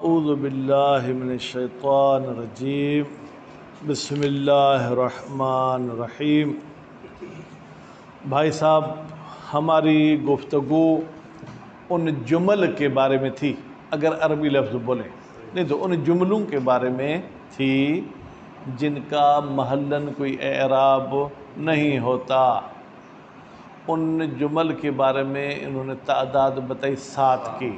اعوذ باللہ من الشیطان الرجیم بسم اللہ الرحمن الرحیم۔ بھائی صاحب، ہماری گفتگو ان جمل کے بارے میں تھی، اگر عربی لفظ بولیں نہیں تو ان جملوں کے بارے میں تھی جن کا محلاً کوئی اعراب نہیں ہوتا۔ ان جمل کے بارے میں انہوں نے تعداد بتائی 7 کی۔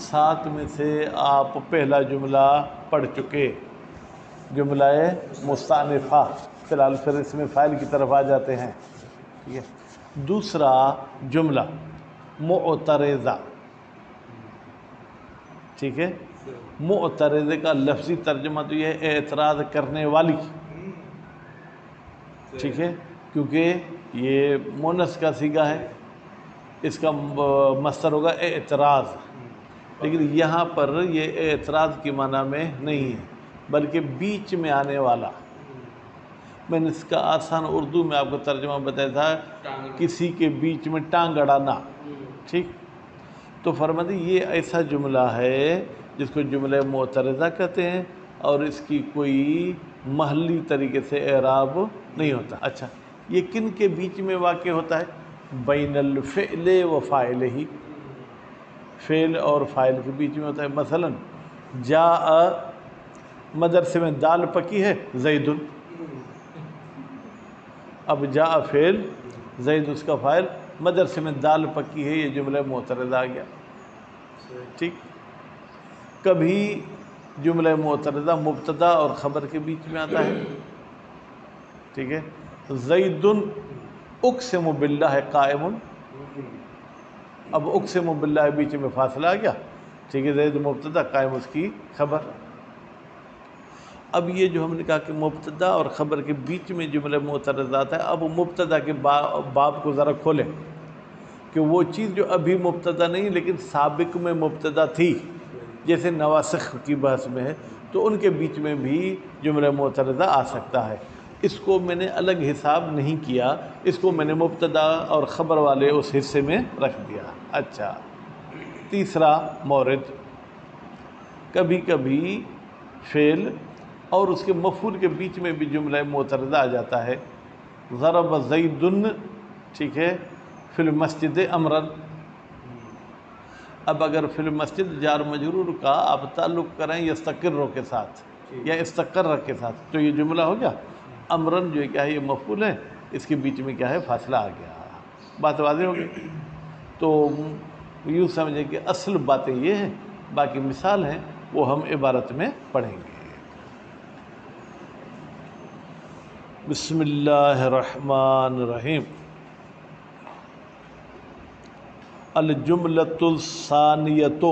7 میں سے آپ پہلا جملہ پڑھ چکے، جملہ مستأنفہ۔ فی الحال پھر اس میں فاعل کی طرف آ جاتے ہیں، ٹھیک ہے۔ دوسرا جملہ معترضہ، ٹھیک ہے۔ معترضہ کا لفظی ترجمہ تو یہ ہے اعتراض کرنے والی، ٹھیک ہے، کیونکہ یہ مونث کا صیغہ ہے، اس کا مصدر ہوگا اعتراض، لیکن یہاں پر یہ اعتراض کی معنی میں نہیں ہے بلکہ بیچ میں آنے والا۔ میں نے اس کا آسان اردو میں آپ کو ترجمہ بتایا تھا، کسی کے بیچ میں ٹانگ اڑانا، ٹھیک۔ تو فرماتے یہ ایسا جملہ ہے جس کو جملہ معترضہ کہتے ہیں اور اس کی کوئی محلی طریقے سے اعراب نہیں ہوتا۔ اچھا، یہ کن کے بیچ میں واقع ہوتا ہے؟ بین الفعل و فاعلہ، فعل اور فاعل کے بیچ میں ہوتا ہے۔ مثلا جاء، مدرسے میں دال پکی ہے، زید۔ اب جاء فعل، زید اس کا فاعل، مدرسے میں دال پکی ہے، یہ جملہ معترضہ آ گیا، ٹھیک۔ کبھی جملہ معترضہ مبتدا اور خبر کے بیچ میں آتا ہے، ٹھیک ہے۔ زید اقسم باللہ قائم، اب اقسم باللہ بیچ میں فاصلہ آ گیا، ٹھیک ہے، زید مبتدا قائم اس کی خبر۔ اب یہ جو ہم نے کہا کہ مبتدا اور خبر کے بیچ میں جملہ معترض آتا ہے، اب مبتدا کے باب کو ذرا کھولیں کہ وہ چیز جو ابھی مبتدا نہیں لیکن سابق میں مبتدا تھی، جیسے نواسخ کی بحث میں ہے، تو ان کے بیچ میں بھی جملہ معترضہ آ سکتا ہے۔ اس کو میں نے الگ حساب نہیں کیا، اس کو میں نے مبتدا اور خبر والے اس حصے میں رکھ دیا۔ اچھا، تیسرا مورد، کبھی کبھی فعل اور اس کے مفعول کے بیچ میں بھی جملہ معترضہ آ جاتا ہے۔ ضرب زید، ٹھیک ہے، فی المسجد امرا۔ اب اگر فی المسجد جار مجرور کا آپ تعلق کریں یستقر کے ساتھ یا استقر کے ساتھ تو یہ جملہ ہو گیا۔ امرن جو کیا ہے یہ مفعول ہے، اس کے بیچ میں کیا ہے فاصلہ آ گیا، بات واضح ہو گئی۔ تو یوں سمجھیں کہ اصل باتیں یہ ہیں، باقی مثال ہیں وہ ہم عبارت میں پڑھیں گے۔ بسم اللہ الرحمن الرحیم۔ الجملۃ الثانیۃ،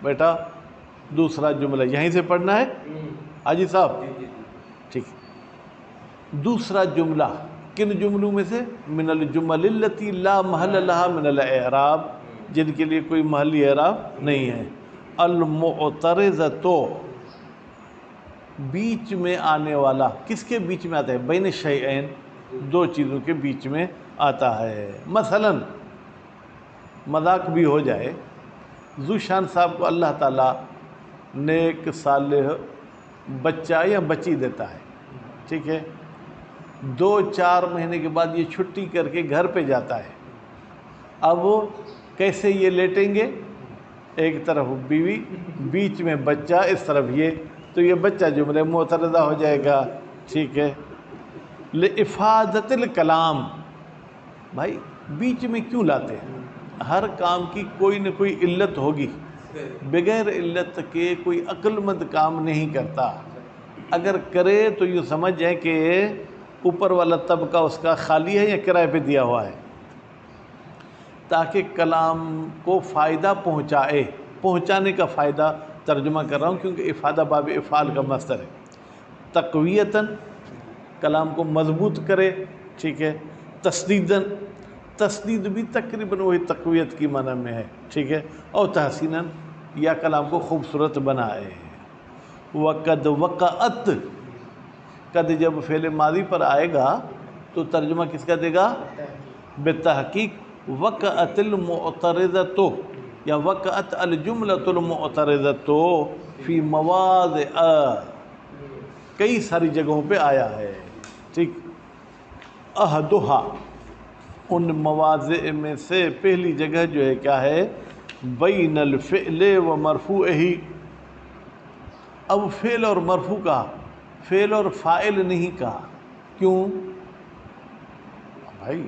بیٹا دوسرا جملہ یہیں سے پڑھنا ہے حاجی صاحب، ٹھیک۔ دوسرا جملہ کن جملوں میں سے؟ من الجمل التی لا محل لها من الاعراب، جن کے لیے کوئی محلی اعراب نہیں ہے۔ المعترضۃ، بیچ میں آنے والا، کس کے بیچ میں آتا ہے؟ بین شیئین، دو چیزوں کے بیچ میں آتا ہے۔ مثلا مذاق بھی ہو جائے، ذوشان صاحب کو اللہ تعالیٰ نیک صالح بچہ یا بچی دیتا ہے، ٹھیک ہے، 2-4 مہینے کے بعد یہ چھٹی کر کے گھر پہ جاتا ہے۔ اب کیسے یہ لیٹیں گے؟ ایک طرف بیوی، بیچ میں بچہ، اس طرف یہ، تو یہ بچہ جملہ معترضہ ہو جائے گا، ٹھیک ہے۔ لِإِفَادَةِ الْكَلَام، بھائی بیچ میں کیوں لاتے ہیں؟ ہر کام کی کوئی نہ کوئی علت ہوگی، بغیر علت کے کوئی عقل مند کام نہیں کرتا۔ اگر کرے تو یہ سمجھ جائیں کہ اوپر والا طبقہ اس کا خالی ہے یا کرائے پہ دیا ہوا ہے، تاکہ کلام کو فائدہ پہنچائے، پہنچانے کا فائدہ ترجمہ کر رہا ہوں کیونکہ افادہ باب افعال کا مصدر ہے۔ تقویتاً، کلام کو مضبوط کرے، ٹھیک ہے۔ تسدیداً، تسدید بھی تقریباً وہی تقویت کی معنی میں ہے، ٹھیک ہے۔ اور تحسیناً، یا کلام کو خوبصورت بنائے۔ وقد وقعت، قد جب فعل ماضی پر آئے گا تو ترجمہ کس کا دے گا؟ بالتحقیق وقعت المعترضۃ، یا وقعت الجملۃ المعترضۃ فی مواضع، کئی ساری جگہوں پہ آیا ہے، ٹھیک۔ احدھا، ان مواضع میں سے پہلی جگہ جو ہے کیا ہے، بین الفعل و مرفوعہ، اب فعل اور مرفوع کہا، فعل اور فاعل نہیں کہا، کیوں؟ بھائی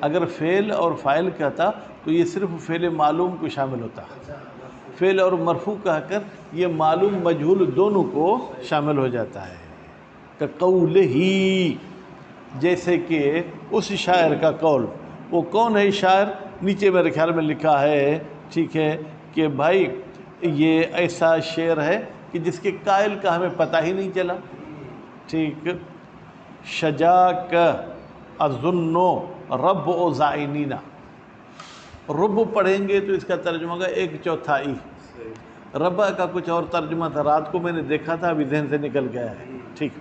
اگر فعل اور فاعل کہتا تو یہ صرف فعل معلوم کو شامل ہوتا، فعل اور مرفوع کہہ کر یہ معلوم مجہول دونوں کو شامل ہو جاتا ہے۔ کہ قولہ، جیسے کہ اس شاعر کا قول، وہ کون ہے شاعر؟ نیچے میرے خیال میں لکھا ہے، ٹھیک ہے، کہ بھائی یہ ایسا شعر ہے کہ جس کے قائل کا ہمیں پتہ ہی نہیں چلا، ٹھیک۔ شجاک اظن رب و زائنینا، رب پڑھیں گے تو اس کا ترجمہ ہوگا 1/4، ربع کا کچھ اور ترجمہ تھا، رات کو میں نے دیکھا تھا، ابھی ذہن سے نکل گیا ہے، ٹھیک۔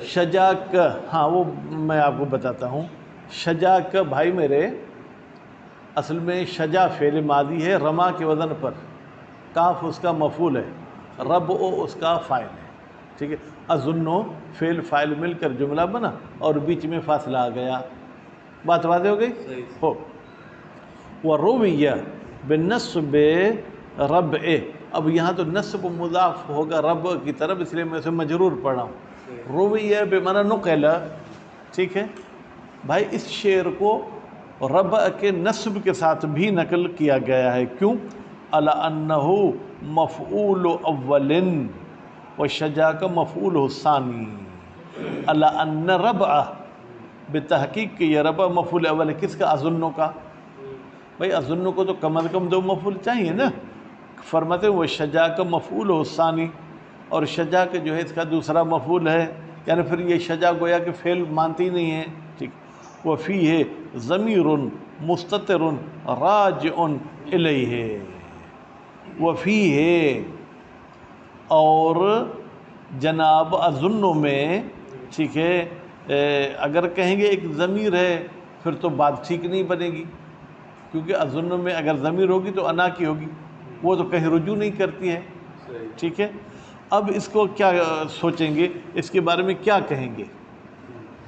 شجاک، ہاں وہ میں آپ کو بتاتا ہوں، شجاک بھائی میرے، اصل میں شجا فعل ماضی ہے رما کے وزن پر، کاف اس کا مفعول ہے، رب او اس کا فاعل ہے، ٹھیک ہے۔ اظنو فعل فاعل مل کر جملہ بنا اور بیچ میں فاصلہ آ گیا، بات واضح ہو گئی ہو۔ ورویہ بالنصب ربع، اب یہاں تو نصب مضاف ہوگا رب کی طرف، اس لیے میں اسے مجرور پڑھا ہوں، رویہ بمعنی نقل، ٹھیک ہے بھائی۔ اس شعر کو ربع کے نصب کے ساتھ بھی نقل کیا گیا ہے، کیوں؟ علی انہ مفعول اول وشجاک مفعول ثانی، علی ان ربع، بتحقیق کہ یہ ربع مفعول اول ہے، کس کا؟ اظنو کا۔ بھائی اظنو کو تو کم از کم 2 مفعول چاہیے نا، فرماتے ہیں وہ شجاک مفعول ثانی، اور شجاک جو ہے اس کا دوسرا مفعول ہے، یعنی پھر یہ شجا گویا کہ فعل مانتی نہیں ہے، ٹھیک۔ وفیہ ضمیر مستتر راجع الیہ، وفیہ، اور جناب اظنو میں، ٹھیک ہے، اگر کہیں گے ایک ضمیر ہے پھر تو بات ٹھیک نہیں بنے گی، کیونکہ اظنو میں اگر ضمیر ہوگی تو انا کی ہوگی، وہ تو کہیں رجوع نہیں کرتی ہے، ٹھیک ہے۔ اب اس کو کیا سوچیں گے، اس کے بارے میں کیا کہیں گے؟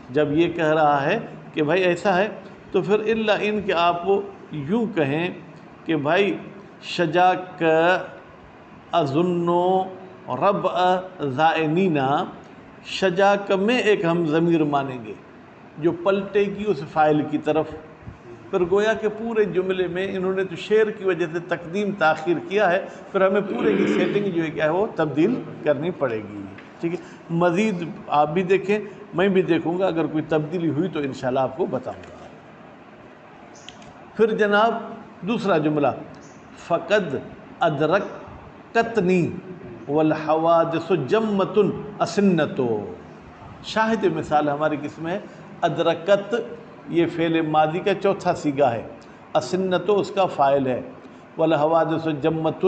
جب یہ کہہ رہا ہے کہ بھائی ایسا ہے، تو پھر الا ان کہ آپ یوں کہیں کہ بھائی شجاک اظنو ربع زائنینا، شجاک میں ایک ہم ضمیر مانیں گے جو پلٹے گی اس فاعل کی طرف، پھر گویا کہ پورے جملے میں انہوں نے تو شعر کی وجہ سے تقدیم تاخیر کیا ہے، پھر ہمیں پورے کی سیٹنگ جو ہے کیا ہے وہ تبدیل کرنی پڑے گی، ٹھیک ہے۔ مزید آپ بھی دیکھیں، میں بھی دیکھوں گا، اگر کوئی تبدیلی ہوئی تو انشاءاللہ آپ کو بتاؤں گا۔ پھر جناب دوسرا جملہ، فقد ادرکتنی والحوادث جمۃ اسنۃ، شاہد مثال ہماری کس میں ہے؟ ادرکت یہ فعل ماضی کا چوتھا صیغہ ہے، اسنۃ اس کا فاعل ہے، والحوادث جمۃ،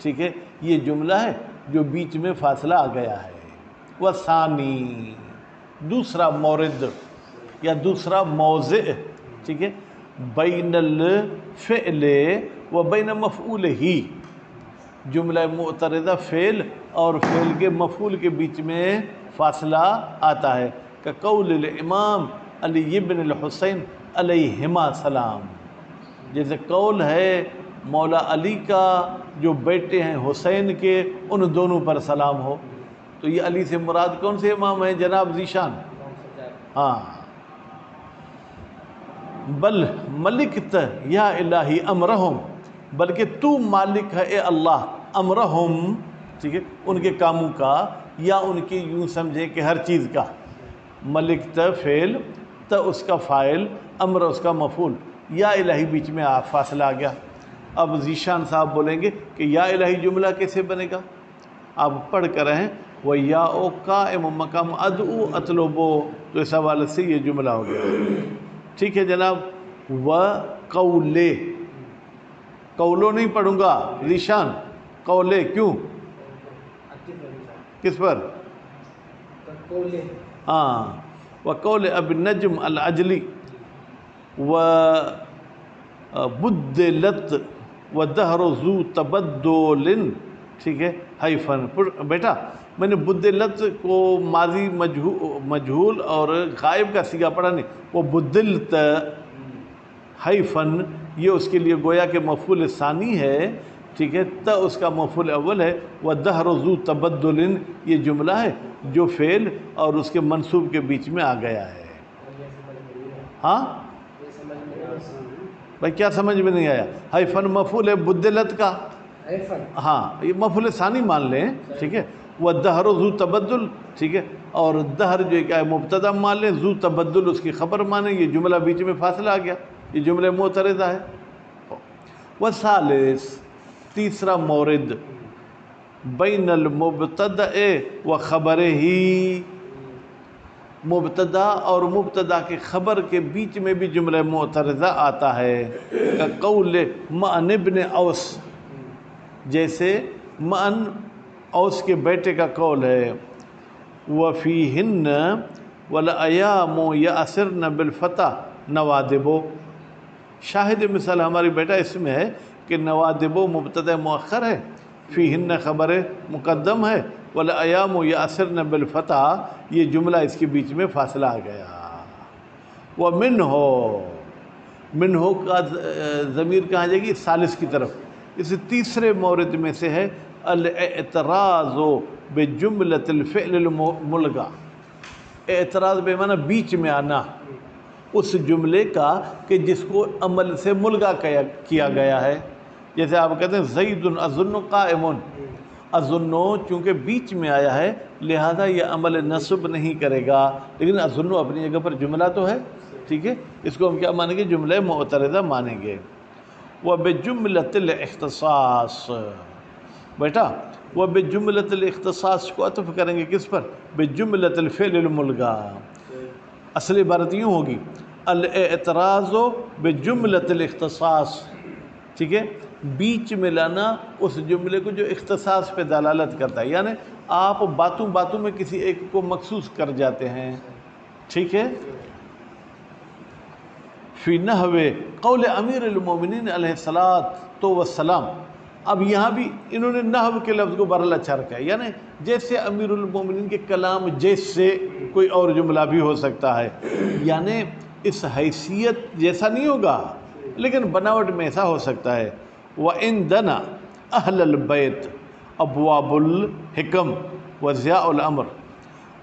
ٹھیک ہے، یہ جملہ ہے جو بیچ میں فاصلہ آ گیا ہے۔ وثانی، دوسرا مورد یا دوسرا موضع، ٹھیک ہے، بین الفعل و بین مفعولہ، جملہ معترضہ فعل اور فعل کے مفعول کے بیچ میں فاصلہ آتا ہے، کہ قول الامام علی بن الحسین علیہما سلام، جیسے قول ہے مولا علی کا جو بیٹے ہیں حسین کے، ان دونوں پر سلام ہو، تو یہ علی سے مراد کون سے امام ہیں جناب ذیشان؟ ہاں، بل ملکت یا الہی امرہم، بلکہ تو مالک ہے اے اللہ، امرہم، ٹھیک ہے، ان کے کاموں کا، یا ان کی یوں سمجھیں کہ ہر چیز کا، ملکت فعل، تا اس کا فاعل، امر اس کا مفعول، یا الہی بیچ میں فاصلہ آ گیا۔ اب ذیشان صاحب بولیں گے کہ یا الہی جملہ کیسے بنے گا؟ آپ پڑھ کر رہیں وَيَا قائم مقام ادعو اطلبو، تو اس حوالے سے یہ جملہ ہو گیا، ٹھیک ہے جناب۔ وَقَوْلِ، قولو نہیں پڑھوں گا ذیشان، قولے، کیوں؟ کس پر؟ ہاں، وَقَوْلِ ابِ النجم العجلی وَبُدِّلَتْ والدہر ذو تبدل، ٹھیک ہے، حیفن بیٹا میں نے بدلت کو ماضی مجہول اور غائب کا صیغہ پڑھا نہیں، وہ بدلت حیفن، یہ اس کے لیے گویا کہ مفعول ثانی ہے، ٹھیک ہے، اس کا مفعول اول ہے، والدہر ذو تبدل یہ جملہ ہے جو فعل اور اس کے منصوب کے بیچ میں آ گیا ہے۔ ہاں بھائی کیا سمجھ میں نہیں آیا؟ حیفن مفعول ہے بدلت کا، ہاں یہ مفعول ثانی مان لیں، ٹھیک ہے، والدہر ذو تبدل، ٹھیک ہے، اور دہر جو کیا ہے مبتدا مان لیں، ذو تبدل اس کی خبر مانیں، یہ جملہ بیچ میں فاصلہ آ گیا، یہ جملہ معترضہ ہے۔ والثالث تیسرا مورد بین المبتدأ و خبرہ، مبتدا اور مبتدا کے خبر کے بیچ میں بھی جملہ معترضہ آتا ہے، قول معن ابن اوس، جیسے معن اوس کے بیٹے کا قول ہے، وَفِيهِنَّ وَالْأَيَامُ يَأْسِرْنَ بِالْفَتَى نوادبو، شاہد مثال ہماری بیٹا اس میں ہے کہ نوادبو مبتدا مؤخر ہے، فیہن خبر مقدم ہے، وَالْأَيَامُ يَأْسِرْنَ بِالْفَتَى یہ جملہ اس کے بیچ میں فاصلہ آ گیا۔ منہ کا ضمیر کہاں جائے گی؟ ثالث کی طرف، اس تیسرے مورد میں سے ہے الاعتراض بجملۃ الفعل الملغا، اعتراض بے معنی بیچ میں آنا اس جملے کا کہ جس کو عمل سے ملغا کیا گیا ہے، جیسے آپ کہتے ہیں زید اظن قائم، اظن چونکہ بیچ میں آیا ہے لہذا یہ عمل نصب نہیں کرے گا، لیکن اظن اپنی جگہ پر جملہ تو ہے، ٹھیک ہے، اس کو ہم کیا مانیں گے؟ جملہ معترضہ مانیں گے۔ وَبِجُمْلَةِ الْاخْتِصَاصِ بیٹا وَبِجُمْلَةِ الْاخْتِصَاص کو عطف کریں گے کس پر؟ بِجُمْلَةِ الْفِعْلِ الْمُلْغَى، اصل عبارت یوں ہوگی الاعتراض بجملۃ الاختصاص، ٹھیک ہے، بیچ میں لانا اس جملے کو جو اختصاص پہ دلالت کرتا ہے، یعنی آپ باتوں باتوں میں کسی ایک کو مخصوص کر جاتے ہیں، ٹھیک ہے۔ فی نحو قول امیر المومنین علیہ الصلاۃ والسلام، اب یہاں بھی انہوں نے نحو کے لفظ کو برل اچھا رکھا ہے، یعنی جیسے امیر المومنین کے کلام جیسے کوئی اور جملہ بھی ہو سکتا ہے، یعنی اس حیثیت جیسا نہیں ہوگا لیکن بناوٹ میں ایسا ہو سکتا ہے۔ وَعِنْدَنَا أَهْلَ الْبَيْتِ أَبْوَابُ الْحِكَمِ وَضِيَاءُ الْأَمْرِ،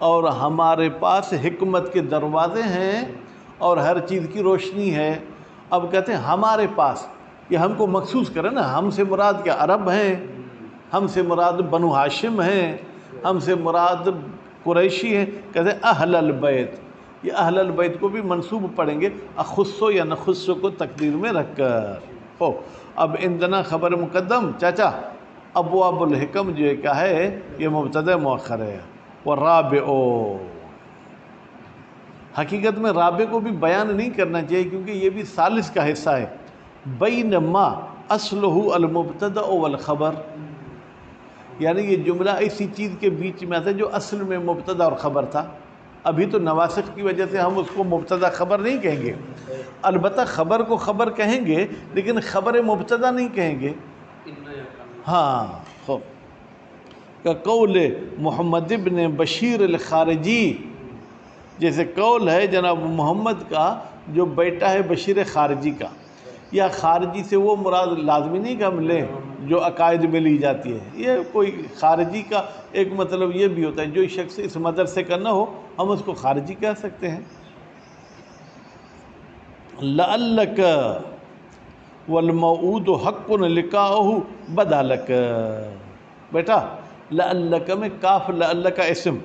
اور ہمارے پاس حکمت کے دروازے ہیں اور ہر چیز کی روشنی ہے۔ اب کہتے ہیں ہمارے پاس، یہ ہم کو مخصوص کرے نا، ہم سے مراد کیا؟ عرب ہیں، ہم سے مراد بنو ہاشم ہیں، ہم سے مراد قریشی ہیں، کہتے ہیں اہل البیت، یہ اہل البیت کو بھی منصوب پڑھیں گے اخصو یا نخصو کو تقدیر میں رکھ کر۔ ہو اب اندنا خبر مقدم چاچا، ابواب الحکم جو ہے کیا ہے؟ یہ مبتدا مؤخر ہے۔ والرابع، حقیقت میں رابع کو بھی بیان نہیں کرنا چاہیے کیونکہ یہ بھی ثالث کا حصہ ہے۔ بینما اصلہ المبتدا والخبر، یعنی یہ جملہ اسی چیز کے بیچ میں آتا ہے جو اصل میں مبتدا اور خبر تھا۔ ابھی تو نواسخ کی وجہ سے ہم اس کو مبتدا خبر نہیں کہیں گے، البتہ خبر کو خبر کہیں گے لیکن خبر مبتدا نہیں کہیں گے۔ ہاں خوب قول محمد ابن بشیر الخارجی، جیسے قول ہے جناب محمد کا جو بیٹا ہے بشیر خارجی کا، یا خارجی سے وہ مراد لازمی نہیں کہ ہم لیں جو عقائد میں لی جاتی ہے، یہ کوئی خارجی کا ایک مطلب یہ بھی ہوتا ہے جو شخص اس مدرسے کا نہ ہو ہم اس کو خارجی کہہ سکتے ہیں۔ لعلک والموعود حق لقاؤہ بدا لک، بیٹا لعلک میں کاف لعلک اسم،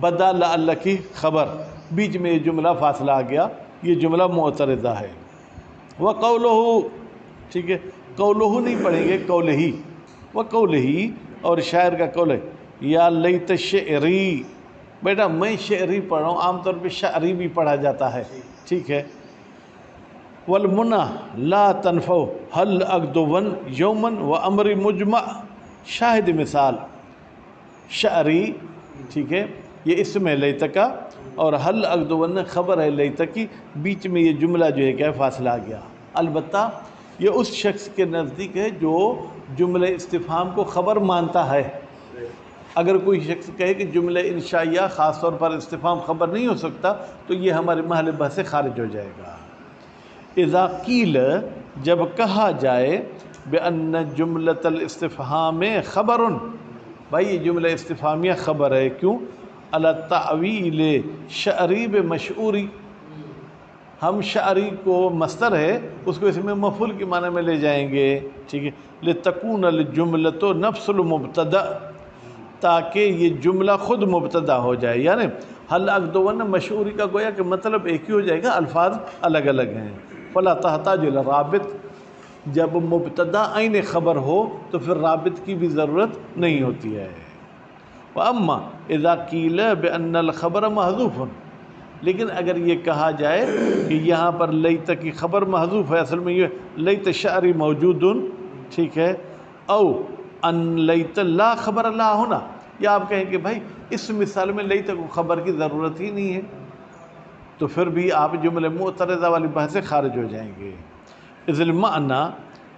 بدا لعلک کی خبر، بیچ میں یہ جملہ فاصلہ آ گیا، یہ جملہ معترضہ ہے۔ وقولہ، ٹھیک ہے، قولہ نہیں پڑھیں گے، قولہی، وقولہی، اور شاعر کا قول ہے یا لیت شعری، بیٹا میں شعری پڑھ رہا ہوں، عام طور پہ شعری بھی پڑھا جاتا ہے، ٹھیک ہے۔ والمنى لا تنفع هل اغدوا یوما وامر مجمع، شاہد مثال شعری، ٹھیک ہے، یہ اسم ہے لیت کا، اور حل اغدون خبر ہے لیت کی، بیچ میں یہ جملہ جو ہے کیا فاصلہ آ گیا۔ البتہ یہ اس شخص کے نزدیک ہے جو جملہ استفہام کو خبر مانتا ہے۔ اگر کوئی شخص کہے کہ جملہ انشائیہ خاص طور پر استفہام خبر نہیں ہو سکتا تو یہ ہمارے محل بحث سے خارج ہو جائے گا۔ اذا قیل جب کہا جائے بأن جملۃ الاستفہام خبر، بھائی یہ جملہ استفہامیہ خبر ہے، کیوں؟ علی تعویل شعری بمشعوری، ہم شعری کو مصدر ہے اس کو اس میں مفعول کے معنی میں لے جائیں گے، ٹھیک ہے، لتکون الجملۃ نفس المبتدا، تاکہ یہ جملہ خود مبتدا ہو جائے، یعنی حل اقدون مشعوری کا گویا کہ مطلب ایک ہی ہو جائے گا، الفاظ الگ الگ ہیں۔ فلا تحتاج الی رابط، جب مبتدا عین خبر ہو تو پھر رابط کی بھی ضرورت نہیں ہوتی ہے۔ واما اذا قیل بان الخبر محذوف، لیکن اگر یہ کہا جائے کہ یہاں پر لیت کی خبر محذوف ہے، اصل میں یہ لیت شعری موجود، ٹھیک ہے، او ان لیت لا خبر لا ہونا، یا آپ کہیں کہ بھائی اس مثال میں لیت کو خبر کی ضرورت ہی نہیں ہے، تو پھر بھی آپ جملے معترضہ والی بحث سے خارج ہو جائیں گے۔ اذ المعنی،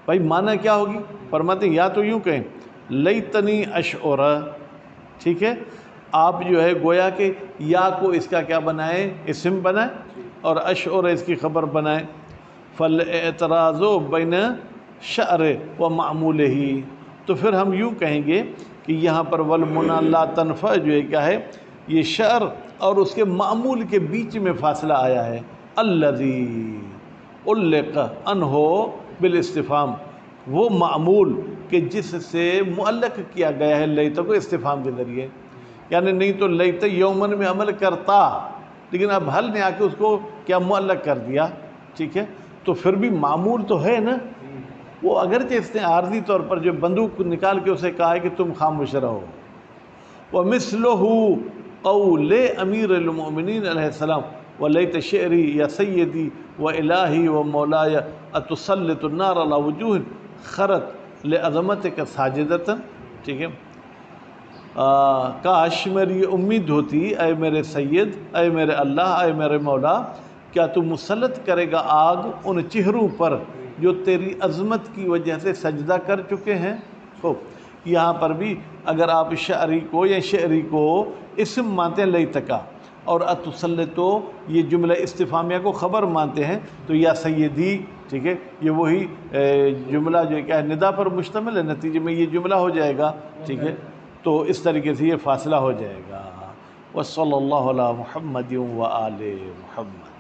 بھائی معنی کیا ہوگی؟ فرماتے ہیں یا تو یوں کہیں لیتنی اشعر، ٹھیک ہے، آپ جو ہے گویا کہ یا کو اس کا کیا بنائیں؟ اسم بنائیں، اور اشعر اس کی خبر بنائیں۔ فالاعتراض بین شعر و معمولہ، تو پھر ہم یوں کہیں گے کہ یہاں پر والمنی لا تنفع جو ہے کیا ہے؟ یہ شعر اور اس کے معمول کے بیچ میں فاصلہ آیا ہے، الذی علق عنہ بالاستفہام، وہ معمول کہ جس سے معلق کیا گیا ہے لیت کو استفہام کے ذریعے، یعنی نہیں تو لیت یومن میں عمل کرتا، لیکن اب حل نے آ کے اس کو کیا معلق کر دیا، ٹھیک ہے، تو پھر بھی معمول تو ہے نا، وہ اگرچہ اس نے عارضی طور پر جو بندوق نکال کے اسے کہا ہے کہ تم خاموش رہو۔ وَمِثْلُهُ قول امیر المؤمنین علیہ السلام ولیت شعری یا سیدی و الہی و مولایا اتسلط النار علی وجوہ خرت لعظمتک ساجدتا، ٹھیک ہے، کاش میری یہ امید ہوتی اے میرے سید، اے میرے اللہ، اے میرے مولا، کیا تو مسلط کرے گا آگ ان چہروں پر جو تیری عظمت کی وجہ سے سجدہ کر چکے ہیں۔ تو یہاں پر بھی اگر آپ شعری کو یا شعری کو اسم مانتے ہیں لیت کا، اور اتسلطو یہ جملہ استفہامیہ کو خبر مانتے ہیں، تو یا سیدی، ٹھیک ہے، یہ وہی جملہ جو کیا ہے ندا پر مشتمل ہے، نتیجے میں یہ جملہ ہو جائے گا، ٹھیک ہے، تو اس طریقے سے یہ فاصلہ ہو جائے گا۔ وصلی اللہ علی محمد و آل محمد۔